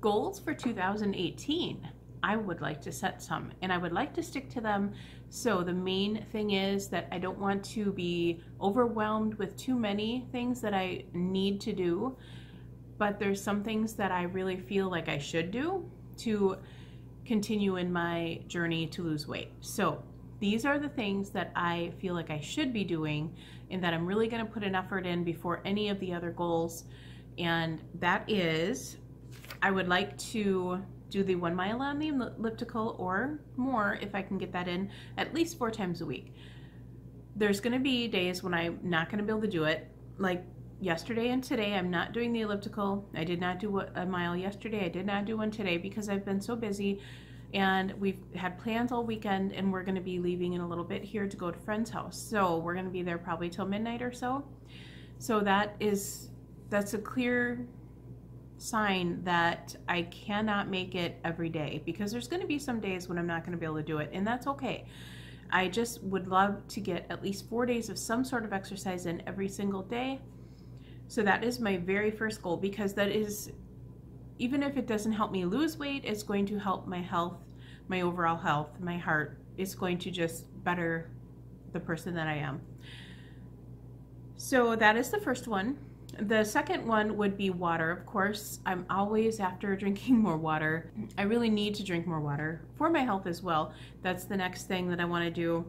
Goals for 2018. I would like to set some, and I would like to stick to them. So the main thing is that I don't want to be overwhelmed with too many things that I need to do, but there's some things that I really feel like I should do to continue in my journey to lose weight. So these are the things that I feel like I should be doing and that I'm really going to put an effort in before any of the other goals. And that is, I would like to do the 1 mile on the elliptical or more if I can get that in at least 4 times a week. There's going to be days when I'm not going to be able to do it. Like yesterday and today, I'm not doing the elliptical. I did not do a mile yesterday. I did not do one today because I've been so busy, and we've had plans all weekend, and we're going to be leaving in a little bit here to go to a friend's house. So we're going to be there probably till midnight or so. So that's a clear sign that I cannot make it every day, because there's going to be some days when I'm not going to be able to do it, and that's okay. I just would love to get at least 4 days of some sort of exercise in every single day. So that is my very first goal, because that is, even if it doesn't help me lose weight, it's going to help my health, my overall health, my heart. It's going to just better the person that I am. So that is the first one. The second one would be water. Of course, I'm always after drinking more water. I really need to drink more water for my health as well. That's the next thing that I want to do.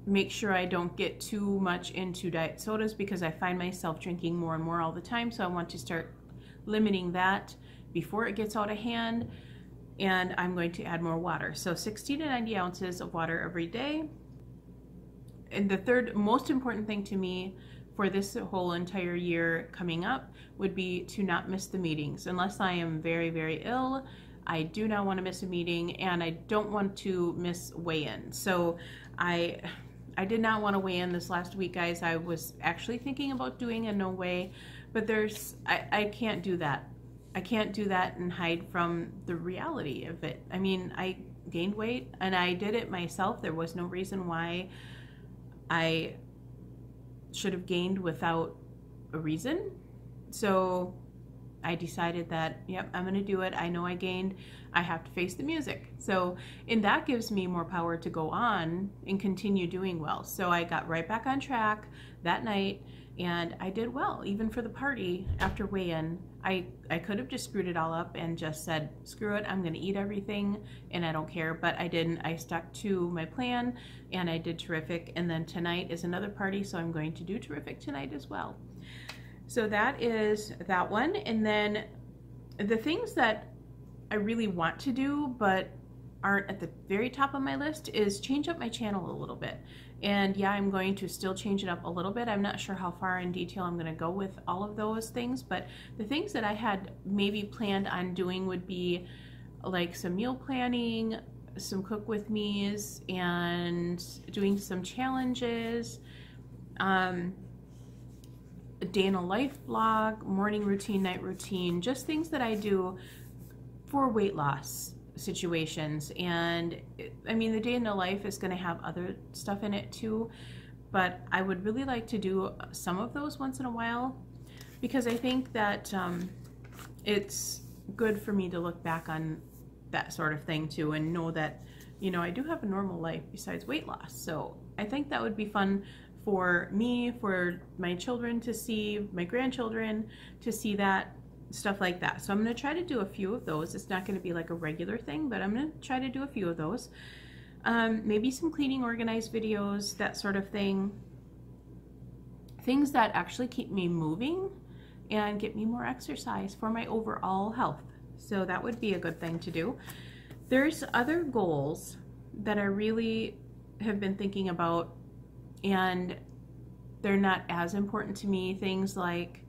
Make sure I don't get too much into diet sodas, because I find myself drinking more and more all the time. So I want to start limiting that before it gets out of hand. And I'm going to add more water. So 60 to 90 ounces of water every day. And the third most important thing to me for this whole entire year coming up would be to not miss the meetings. Unless I am very, very ill, I do not want to miss a meeting, and I don't want to miss weigh-in. So I did not want to weigh in this last week, guys. I was actually thinking about doing a no weigh, but I can't do that. I can't do that and hide from the reality of it. I mean, I gained weight and I did it myself. There was no reason why I should have gained without a reason. So I decided that, yep, I'm gonna do it. I know I gained, I have to face the music. So, and that gives me more power to go on and continue doing well. So I got right back on track that night, and I did well. Even for the party after weigh-in, I could have just screwed it all up and just said, screw it, I'm gonna eat everything and I don't care, but I didn't. I stuck to my plan and I did terrific. And then tonight is another party, so I'm going to do terrific tonight as well. So that is that one. And then the things that I really want to do but aren't at the very top of my list is change up my channel a little bit. And yeah, I'm going to still change it up a little bit. I'm not sure how far in detail I'm going to go with all of those things, but the things that I had maybe planned on doing would be like some meal planning, some cook with me's, and doing some challenges, a day in a life vlog, morning routine, night routine, just things that I do for weight loss situations. And I mean, the day in the life is going to have other stuff in it too, but I would really like to do some of those once in a while, because I think that it's good for me to look back on that sort of thing too and know that, you know, I do have a normal life besides weight loss. So I think that would be fun for me, for my children to see, my grandchildren to see that, stuff like that. So I'm going to try to do a few of those. It's not going to be like a regular thing, but I'm going to try to do a few of those. Maybe some cleaning, organized videos, that sort of thing. Things that actually keep me moving and get me more exercise for my overall health. So that would be a good thing to do. There's other goals that I really have been thinking about, and they're not as important to me. Things like,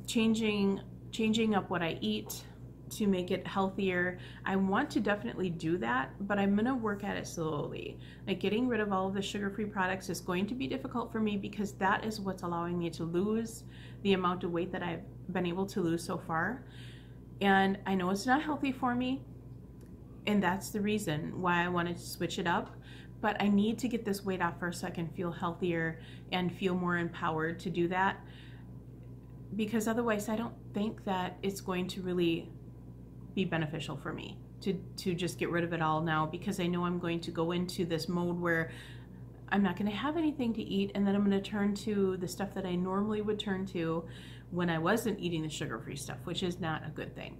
changing up what I eat to make it healthier. I want to definitely do that, but I'm gonna work at it slowly. Like getting rid of all of the sugar-free products is going to be difficult for me, because that is what's allowing me to lose the amount of weight that I've been able to lose so far. And I know it's not healthy for me, and that's the reason why I wanted to switch it up. But I need to get this weight off first so I can feel healthier and feel more empowered to do that. Because otherwise think that it's going to really be beneficial for me to just get rid of it all now, because I know I'm going to go into this mode where I'm not going to have anything to eat, and then I'm going to turn to the stuff that I normally would turn to when I wasn't eating the sugar-free stuff, which is not a good thing.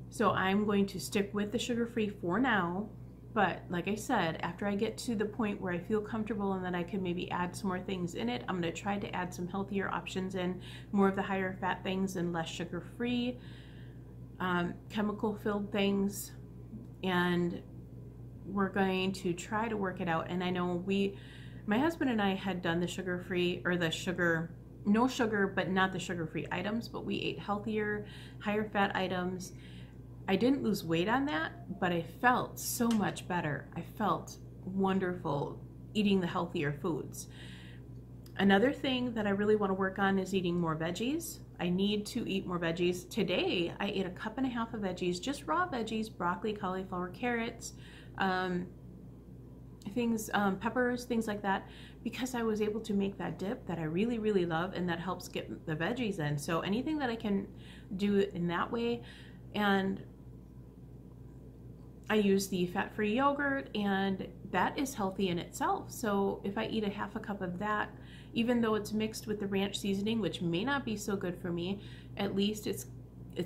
So I'm going to stick with the sugar-free for now, but like I said, after I get to the point where I feel comfortable and that I can maybe add some more things in it, I'm going to try to add some healthier options in, more of the higher fat things and less sugar-free, chemical-filled things, and we're going to try to work it out. And I know my husband and I had done the sugar-free, or the no sugar, but not the sugar-free items, but we ate healthier, higher fat items. I didn't lose weight on that, but I felt so much better. I felt wonderful eating the healthier foods. Another thing that I really want to work on is eating more veggies. I need to eat more veggies. Today, I ate 1.5 cups of veggies, just raw veggies, broccoli, cauliflower, carrots, peppers, things like that, because I was able to make that dip that I really, really love, and that helps get the veggies in. So anything that I can do in that way. And I use the fat-free yogurt, and that is healthy in itself. So if I eat 1/2 cup of that, even though it's mixed with the ranch seasoning, which may not be so good for me, at least it's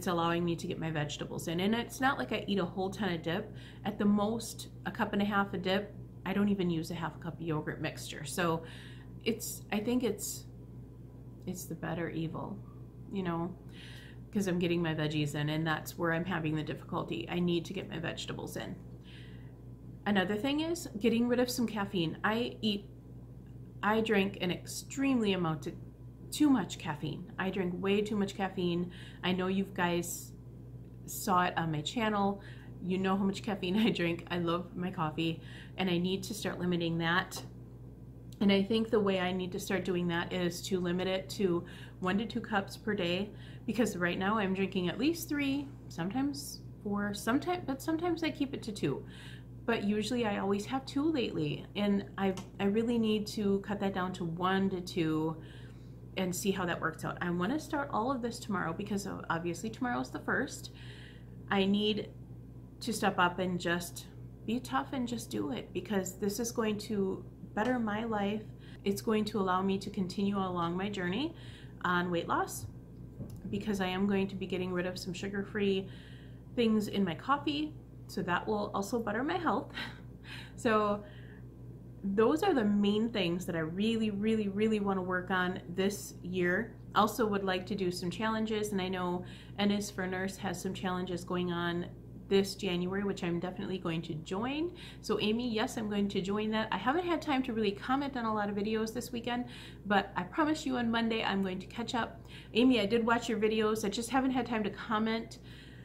allowing me to get my vegetables in. And it's not like I eat a whole ton of dip. At the most, 1.5 cups of dip. I don't even use 1/2 cup of yogurt mixture. So I think it's the better evil, you know, because I'm getting my veggies in, and that's where I'm having the difficulty. I need to get my vegetables in. Another thing is getting rid of some caffeine. I drink an extremely amount of too much caffeine. I drink way too much caffeine. I know you guys saw it on my channel. You know how much caffeine I drink. I love my coffee, and I need to start limiting that. And I think the way I need to start doing that is to limit it to 1 to 2 cups per day, because right now I'm drinking at least 3, sometimes 4, but sometimes I keep it to 2. But usually I always have 2 lately, and I really need to cut that down to 1 to 2 and see how that works out. I want to start all of this tomorrow, because obviously tomorrow's the 1st. I need to step up and just be tough and just do it, because this is going to better my life. It's going to allow me to continue along my journey on weight loss, because I am going to be getting rid of some sugar-free things in my coffee, so that will also better my health. So those are the main things that I really, really, really want to work on this year. Also would like to do some challenges, and I know Ennis for Nurse has some challenges going on this January, which I'm definitely going to join. So Amy, yes, I'm going to join that. I haven't had time to really comment on a lot of videos this weekend, but I promise you on Monday I'm going to catch up. Amy, I did watch your videos. I just haven't had time to comment.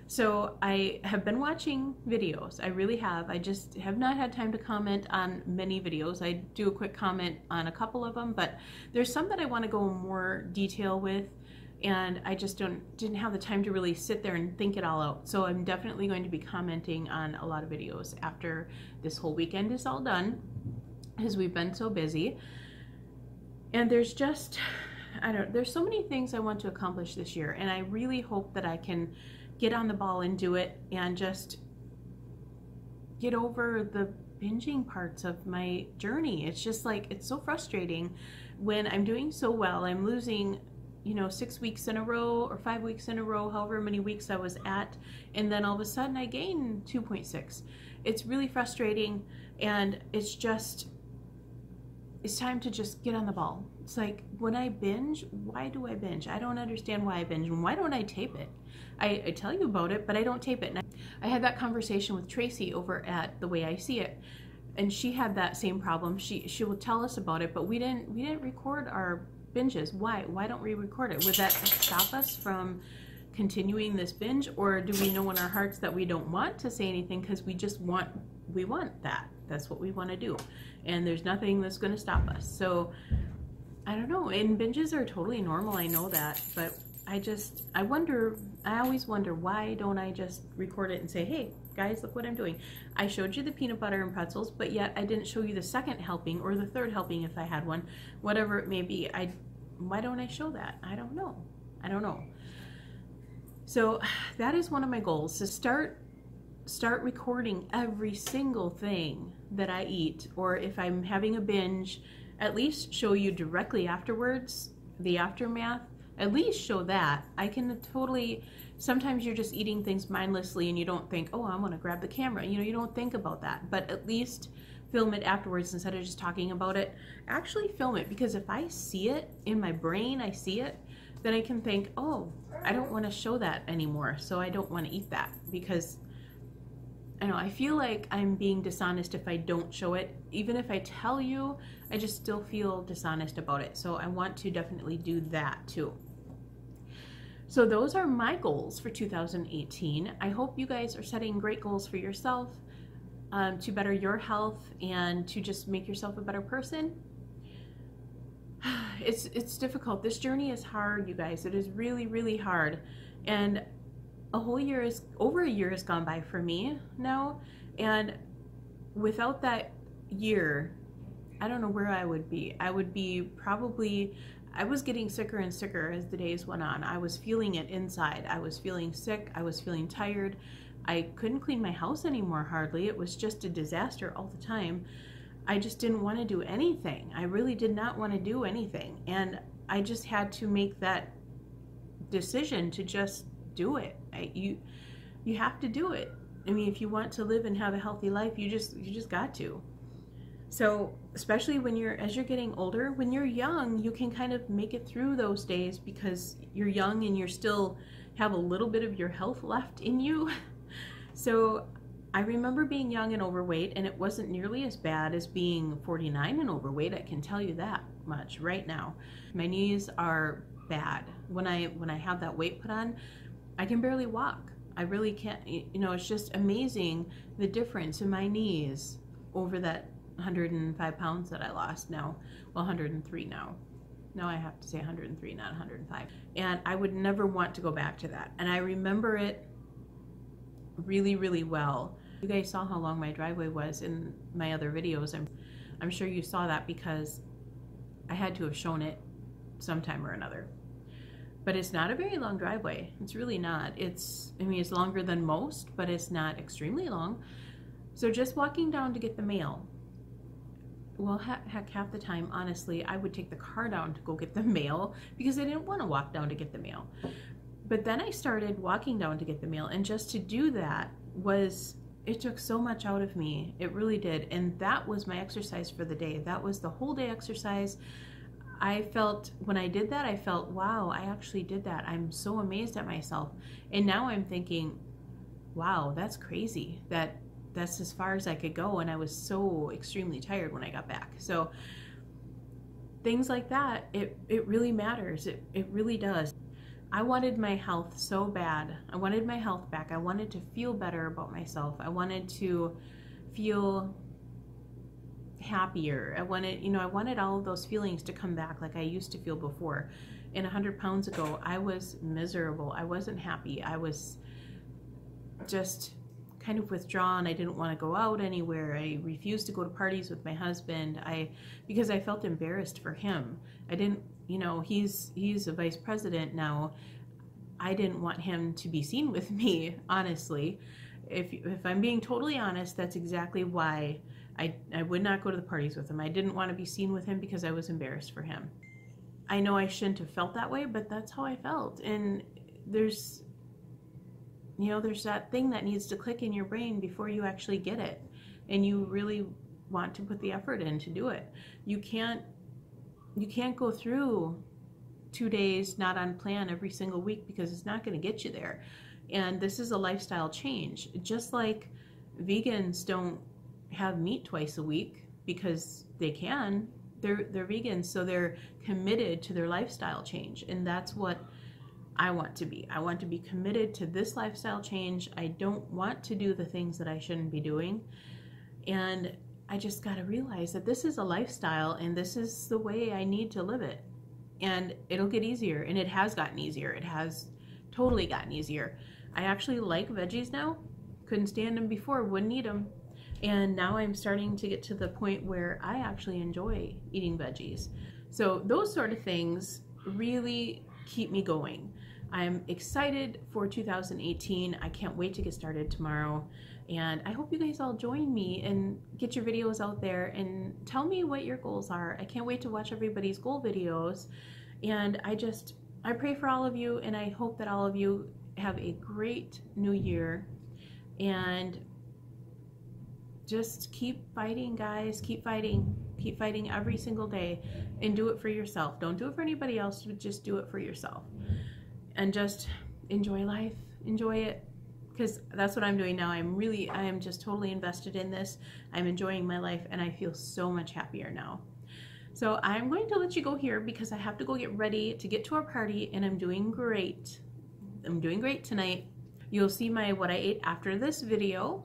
So I have been watching videos. I really have. I just have not had time to comment on many videos. I do a quick comment on a couple of them, but there's some that I want to go in more detail with, and I just didn't have the time to really sit there and think it all out. So I'm definitely going to be commenting on a lot of videos after this whole weekend is all done, because we've been so busy. And there's just, there's so many things I want to accomplish this year, and I really hope that I can get on the ball and do it, and just get over the binging parts of my journey. It's just like, it's so frustrating when I'm doing so well. I'm losing, 6 weeks in a row or 5 weeks in a row, however many weeks I was at, and then all of a sudden I gain 2.6. It's really frustrating, and it's time to just get on the ball. It's like, when I binge, why do I binge? I don't understand why I binge, and why don't I tape it? I tell you about it, but I don't tape it. And I had that conversation with Tracy over at The Way I See It, and she had that same problem. She will tell us about it, but we didn't record our binges. Why don't we record it? Would that stop us from continuing this binge, or do we know in our hearts that we don't want to say anything because we want that? That's what we want to do, and there's nothing that's going to stop us. So I don't know, and binges are totally normal, I know that, but I always wonder, why don't I just record it and say, hey guys, look what I'm doing. I showed you the peanut butter and pretzels, but yet I didn't show you the second helping or the third helping if I had one, whatever it may be. Why don't I show that? I don't know. So that is one of my goals, to start recording every single thing that I eat, or if I'm having a binge, at least show you directly afterwards, the aftermath. At least show that. I can totally, sometimes you're just eating things mindlessly and you don't think, oh, I want to grab the camera. You know, you don't think about that, but at least film it afterwards instead of just talking about it. Actually film it, because if I see it in my brain, I see it, then I can think, oh, I don't want to show that anymore, so I don't want to eat that, because I know I feel like I'm being dishonest if I don't show it. Even if I tell you, I just still feel dishonest about it. So I want to definitely do that too. So those are my goals for 2018. I hope you guys are setting great goals for yourself, to better your health and to just make yourself a better person. It's difficult. This journey is hard, you guys. It is really, really hard. And over a year has gone by for me now. And without that year, I don't know where I would be. I would be probably, I was getting sicker and sicker as the days went on. I was feeling it inside. I was feeling sick. I was feeling tired. I couldn't clean my house anymore hardly. It was just a disaster all the time. I just didn't want to do anything. I really did not want to do anything. And I just had to make that decision to just do it. You have to do it. I mean, if you want to live and have a healthy life, you just got to. So especially as you're getting older, when you're young, you can kind of make it through those days because you're young and you're still have a little bit of your health left in you. So I remember being young and overweight, and it wasn't nearly as bad as being 49 and overweight. I can tell you that much right now. My knees are bad. When I have that weight put on, I can barely walk. I really can't, you know, it's just amazing the difference in my knees over that 105 pounds that I lost now. Well, 103 now. No, I have to say 103, not 105. And I would never want to go back to that. And I remember it really, really well. You guys saw how long my driveway was in my other videos. I'm sure you saw that because I had to have shown it sometime or another. But it's not a very long driveway. It's really not. I mean, it's longer than most, but it's not extremely long. So just walking down to get the mail, well, heck, half the time, honestly, I would take the car down to go get the mail because I didn't want to walk down to get the mail. But then I started walking down to get the mail, and just to do that it took so much out of me. It really did. And that was my exercise for the day. That was the whole day exercise. I felt, when I did that, I felt, wow, I actually did that. I'm so amazed at myself. And now I'm thinking, wow, that's crazy. That's as far as I could go. And I was so extremely tired when I got back. So things like that, it really matters. It really does. I wanted my health so bad. I wanted my health back. I wanted to feel better about myself. I wanted to feel happier. I wanted all of those feelings to come back like I used to feel before. And 100 pounds ago, I was miserable. I wasn't happy. I was just kind of withdrawn. I didn't want to go out anywhere. I refused to go to parties with my husband because I felt embarrassed for him. I didn't, you know, he's a vice president now. I didn't want him to be seen with me, honestly. If I'm being totally honest, that's exactly why I would not go to the parties with him. I didn't want to be seen with him because I was embarrassed for him. I know I shouldn't have felt that way, but that's how I felt. And there's that thing that needs to click in your brain before you actually get it. And you really want to put the effort in to do it. You can't go through 2 days not on plan every single week because it's not going to get you there. And this is a lifestyle change. Just like vegans don't have meat twice a week because they can. They're vegans, so they're committed to their lifestyle change. And that's what I want to be. I want to be committed to this lifestyle change. I don't want to do the things that I shouldn't be doing. And I just got to realize that this is a lifestyle and this is the way I need to live it. And it'll get easier. And it has gotten easier. It has totally gotten easier. I actually like veggies now. Couldn't stand them before, wouldn't eat them. And now I'm starting to get to the point where I actually enjoy eating veggies. So those sort of things really keep me going. I'm excited for 2018. I can't wait to get started tomorrow. And I hope you guys all join me and get your videos out there and tell me what your goals are. I can't wait to watch everybody's goal videos. And I pray for all of you, and I hope that all of you have a great new year. And just keep fighting, guys. Keep fighting. Keep fighting every single day, and do it for yourself. Don't do it for anybody else, but just do it for yourself. And just enjoy life. Enjoy it. Because that's what I'm doing now. I am just totally invested in this. I'm enjoying my life, and I feel so much happier now. So I'm going to let you go here because I have to go get ready to get to our party, and I'm doing great. I'm doing great tonight. You'll see my what I ate after this video,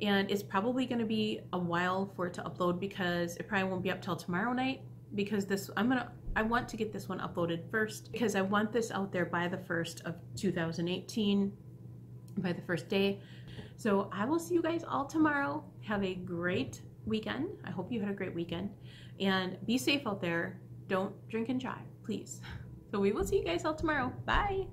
and it's probably going to be a while for it to upload because it probably won't be up till tomorrow night, because I want to get this one uploaded first because I want this out there by the 1st of 2018, by the first day. So I will see you guys all tomorrow. Have a great weekend. I hope you had a great weekend, and be safe out there. Don't drink and drive, please. So we will see you guys all tomorrow. Bye.